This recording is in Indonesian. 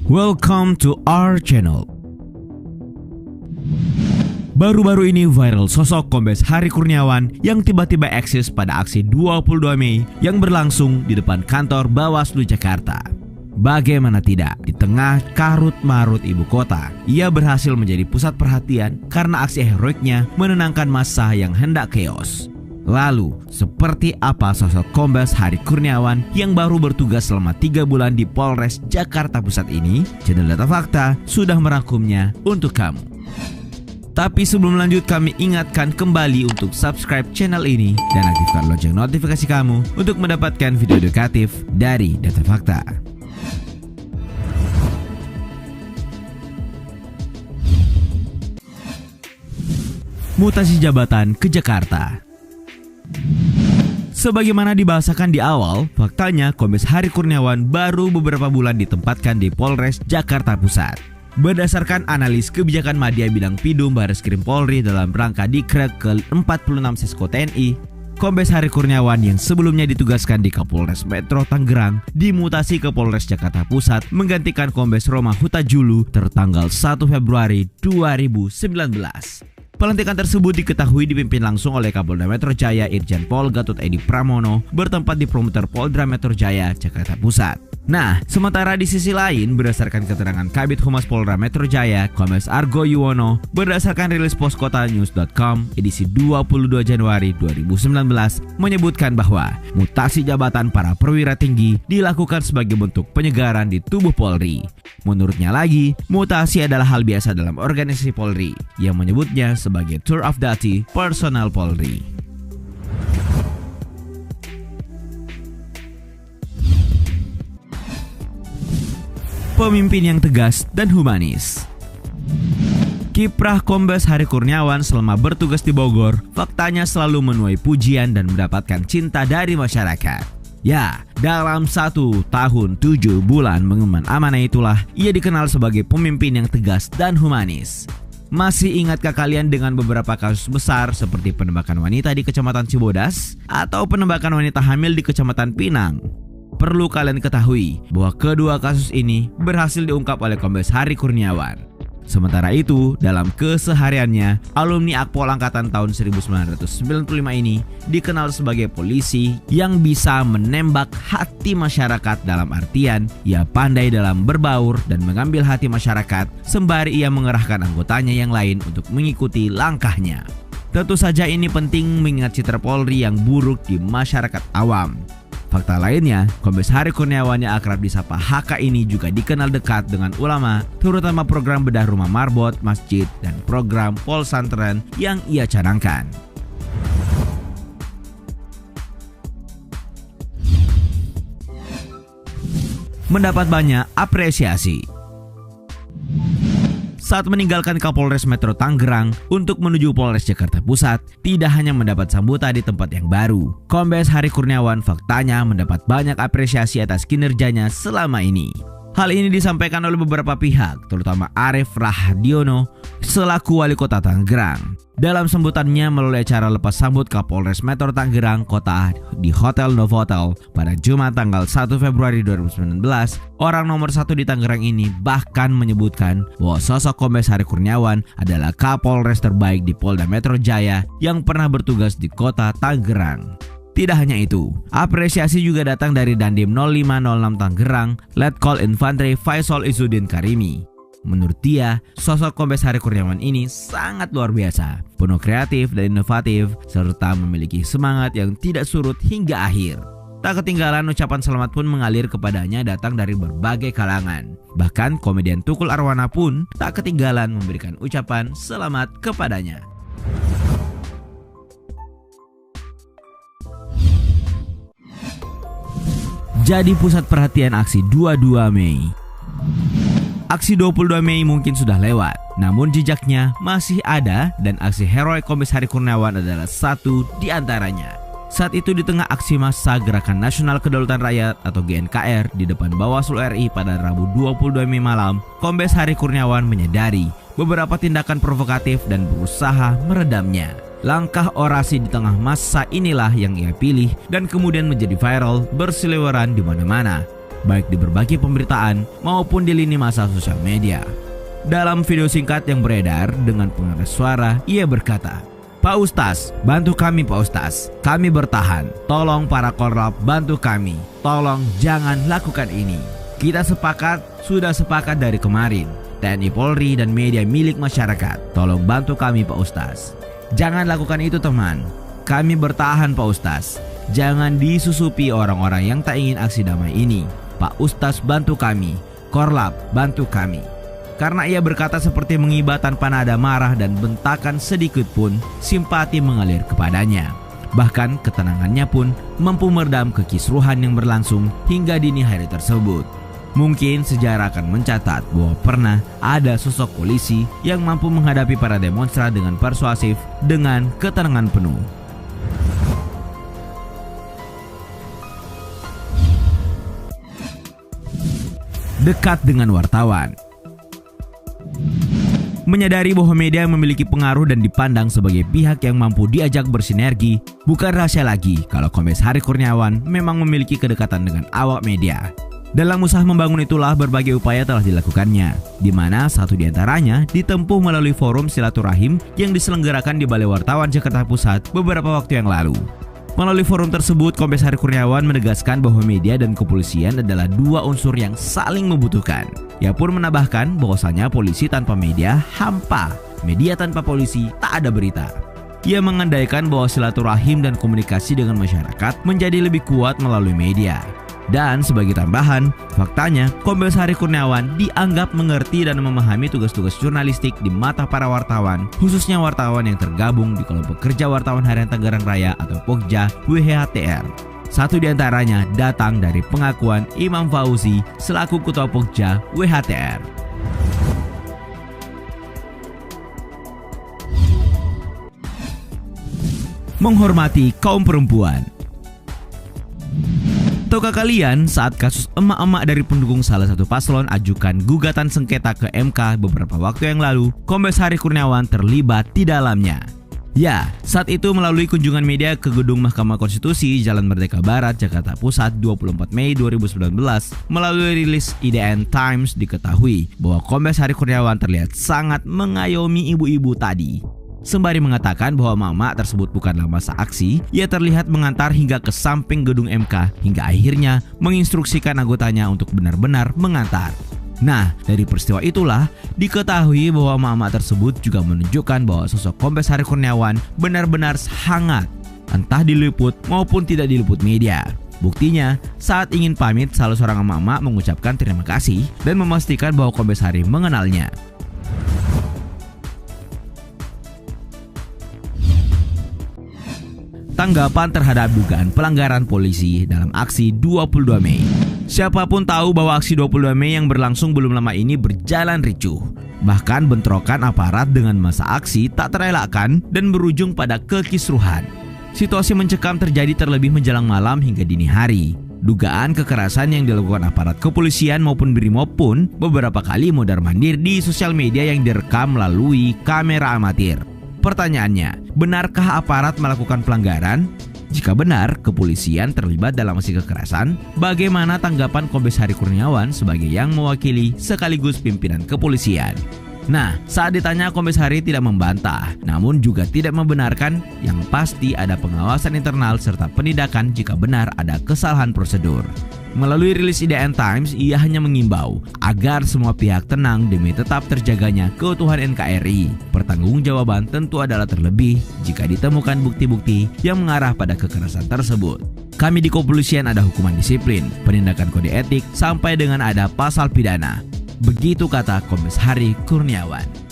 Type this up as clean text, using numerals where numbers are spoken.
Welcome to our channel. Baru-baru ini viral sosok Kombes Hari Kurniawan yang tiba-tiba eksis pada aksi 22 Mei yang berlangsung di depan kantor Bawaslu Jakarta. Bagaimana tidak, di tengah karut-marut ibu kota, ia berhasil menjadi pusat perhatian karena aksi heroiknya menenangkan massa yang hendak chaos. Lalu, seperti apa sosok Kombes Hari Kurniawan yang baru bertugas selama 3 bulan di Polres Jakarta Pusat ini? Channel Data Fakta sudah merangkumnya untuk kamu. Tapi sebelum lanjut, kami ingatkan kembali untuk subscribe channel ini dan aktifkan lonceng notifikasi kamu untuk mendapatkan video edukatif dari Data Fakta. Mutasi jabatan ke Jakarta. Sebagaimana dibahasakan di awal, faktanya Kombes Hari Kurniawan baru beberapa bulan ditempatkan di Polres Jakarta Pusat. Berdasarkan analis kebijakan Madya Bidang Pidum Bareskrim Polri dalam rangka Dikrek ke-46 Sesko TNI, Kombes Hari Kurniawan yang sebelumnya ditugaskan di Kapolres Metro Tangerang dimutasi ke Polres Jakarta Pusat menggantikan Kombes Roma Huta Julu tertanggal 1 Februari 2019. Pelantikan tersebut diketahui dipimpin langsung oleh Kapolda Metro Jaya Irjen Pol Gatot Edi Pramono bertempat di Promoter Polda Metro Jaya, Jakarta Pusat. Nah, sementara di sisi lain, berdasarkan keterangan Kabid Humas Polda Metro Jaya, Kombes Argo Yuwono, berdasarkan rilis poskotanews.com edisi 22 Januari 2019, menyebutkan bahwa mutasi jabatan para perwira tinggi dilakukan sebagai bentuk penyegaran di tubuh Polri. Menurutnya lagi, mutasi adalah hal biasa dalam organisasi Polri, yang menyebutnya sebagai tour of duty personal Polri. Pemimpin yang tegas dan humanis. Kiprah Kombes Hari Kurniawan selama bertugas di Bogor faktanya selalu menuai pujian dan mendapatkan cinta dari masyarakat. Ya, dalam 1 tahun 7 bulan mengemban amanah itulah ia dikenal sebagai pemimpin yang tegas dan humanis. Masih ingatkah kalian dengan beberapa kasus besar seperti penembakan wanita di Kecamatan Cibodas atau penembakan wanita hamil di Kecamatan Pinang? Perlu kalian ketahui bahwa kedua kasus ini berhasil diungkap oleh Kombes Hari Kurniawan. Sementara itu, dalam kesehariannya, alumni Akpol Angkatan tahun 1995 ini dikenal sebagai polisi yang bisa menembak hati masyarakat dalam artian ia pandai dalam berbaur dan mengambil hati masyarakat sembari ia mengerahkan anggotanya yang lain untuk mengikuti langkahnya. Tentu saja ini penting mengingat citra Polri yang buruk di masyarakat awam. Fakta lainnya, Kombes Hari Kurniawan yang akrab disapa HK ini juga dikenal dekat dengan ulama, terutama program bedah rumah marbot, masjid, dan program Polsantren yang ia canangkan. Mendapat banyak apresiasi. Saat meninggalkan Kapolres Metro Tangerang untuk menuju Polres Jakarta Pusat, tidak hanya mendapat sambutan di tempat yang baru, Kombes Hari Kurniawan faktanya mendapat banyak apresiasi atas kinerjanya selama ini. Hal ini disampaikan oleh beberapa pihak, terutama Arief Rahdiono selaku Wali Kota Tangerang. Dalam sambutannya melalui acara lepas sambut Kapolres Metro Tangerang Kota di Hotel Novotel pada Jumat tanggal 1 Februari 2019, orang nomor 1 di Tangerang ini bahkan menyebutkan bahwa sosok Kombes Hari Kurniawan adalah Kapolres terbaik di Polda Metro Jaya yang pernah bertugas di Kota Tangerang. Tidak hanya itu, apresiasi juga datang dari Dandim 0506 Tangerang, Letkol Infanteri Faisal Izzuddin Karimi. Menurut dia, sosok Kombes Hari Kurniawan ini sangat luar biasa, penuh kreatif dan inovatif, serta memiliki semangat yang tidak surut hingga akhir. Tak ketinggalan ucapan selamat pun mengalir kepadanya datang dari berbagai kalangan. Bahkan komedian Tukul Arwana pun tak ketinggalan memberikan ucapan selamat kepadanya. Jadi pusat perhatian aksi 22 Mei. Aksi 22 Mei mungkin sudah lewat, namun jejaknya masih ada dan aksi heroik Kombes Hari Kurniawan adalah satu di antaranya. Saat itu di tengah aksi massa Gerakan Nasional Kedaulatan Rakyat atau GNKR di depan Bawaslu RI pada Rabu 22 Mei malam, Kombes Hari Kurniawan menyadari beberapa tindakan provokatif dan berusaha meredamnya. Langkah orasi di tengah massa inilah yang ia pilih dan kemudian menjadi viral berseliweran di mana-mana. baik di berbagai pemberitaan maupun di lini masa sosial media. Dalam video singkat yang beredar dengan pengeras suara, ia berkata, "Pak Ustaz, bantu kami Pak Ustaz. Kami bertahan. Tolong para korlap bantu kami. Tolong jangan lakukan ini. Kita sudah sepakat dari kemarin. TNI Polri dan media milik masyarakat. Tolong bantu kami Pak Ustaz. Jangan lakukan itu teman. Kami bertahan Pak Ustaz. Jangan disusupi orang-orang yang tak ingin aksi damai ini. Pak Ustaz bantu kami. Korlap bantu kami." Karena ia berkata seperti mengiba tanpa nada marah dan bentakan sedikit pun, simpati mengalir kepadanya. Bahkan ketenangannya pun mampu meredam kekisruhan yang berlangsung hingga dini hari tersebut. Mungkin sejarah akan mencatat bahwa pernah ada sosok polisi yang mampu menghadapi para demonstran dengan persuasif dengan ketenangan penuh. Dekat dengan wartawan. Menyadari bahwa media memiliki pengaruh dan dipandang sebagai pihak yang mampu diajak bersinergi, bukan rahasia lagi kalau Kombes Hari Kurniawan memang memiliki kedekatan dengan awak media. Dalam usaha membangun itulah berbagai upaya telah dilakukannya, di mana satu di antaranya ditempuh melalui forum silaturahim yang diselenggarakan di Balai Wartawan Jakarta Pusat beberapa waktu yang lalu. Melalui forum tersebut, Kombes Hari Kurniawan menegaskan bahwa media dan kepolisian adalah dua unsur yang saling membutuhkan. Ia pun menambahkan bahwasanya polisi tanpa media hampa, media tanpa polisi tak ada berita. Ia mengandaikan bahwa silaturahim dan komunikasi dengan masyarakat menjadi lebih kuat melalui media. Dan sebagai tambahan, faktanya Kombes Hari Kurniawan dianggap mengerti dan memahami tugas-tugas jurnalistik di mata para wartawan, khususnya wartawan yang tergabung di Kelompok Kerja Wartawan Harian Tangerang Raya atau Pokja WHTR. Satu di antaranya datang dari pengakuan Imam Fauzi selaku Ketua Pokja WHTR. Menghormati kaum perempuan. Tahukah kalian saat kasus emak-emak dari pendukung salah satu paslon ajukan gugatan sengketa ke MK beberapa waktu yang lalu, Kombes Hari Kurniawan terlibat di dalamnya. Ya, saat itu melalui kunjungan media ke gedung Mahkamah Konstitusi Jalan Merdeka Barat, Jakarta Pusat 24 Mei 2019, melalui rilis IDN Times diketahui bahwa Kombes Hari Kurniawan terlihat sangat mengayomi ibu-ibu tadi. Sembari mengatakan bahwa mama tersebut bukanlah masa aksi, ia terlihat mengantar hingga ke samping gedung MK hingga akhirnya menginstruksikan anggotanya untuk benar-benar mengantar. Nah, dari peristiwa itulah diketahui bahwa mama tersebut juga menunjukkan bahwa sosok Kombes Hari Kurniawan benar-benar hangat, entah diliput maupun tidak diliput media. Buktinya, saat ingin pamit, salah seorang emak-emak mengucapkan terima kasih dan memastikan bahwa Kombes Hari mengenalnya. Tanggapan terhadap dugaan pelanggaran polisi dalam aksi 22 Mei. Siapapun tahu bahwa aksi 22 Mei yang berlangsung belum lama ini berjalan ricuh. Bahkan bentrokan aparat dengan massa aksi tak terelakkan dan berujung pada kekisruhan. Situasi mencekam terjadi terlebih menjelang malam hingga dini hari. Dugaan kekerasan yang dilakukan aparat kepolisian maupun Brimob pun beberapa kali mondar-mandir di sosial media yang direkam melalui kamera amatir. Pertanyaannya, benarkah aparat melakukan pelanggaran? Jika benar, kepolisian terlibat dalam aksi kekerasan, bagaimana tanggapan Kombes Hari Kurniawan sebagai yang mewakili sekaligus pimpinan kepolisian? Nah, saat ditanya, Kombes Hari tidak membantah, namun juga tidak membenarkan, yang pasti ada pengawasan internal serta penindakan jika benar ada kesalahan prosedur. Melalui rilis IDN Times, ia hanya mengimbau agar semua pihak tenang demi tetap terjaganya keutuhan NKRI. Pertanggungjawaban tentu adalah terlebih jika ditemukan bukti-bukti yang mengarah pada kekerasan tersebut. Kami di kepolisian ada hukuman disiplin, penindakan kode etik, sampai dengan ada pasal pidana. Begitu kata Kombes Hari Kurniawan.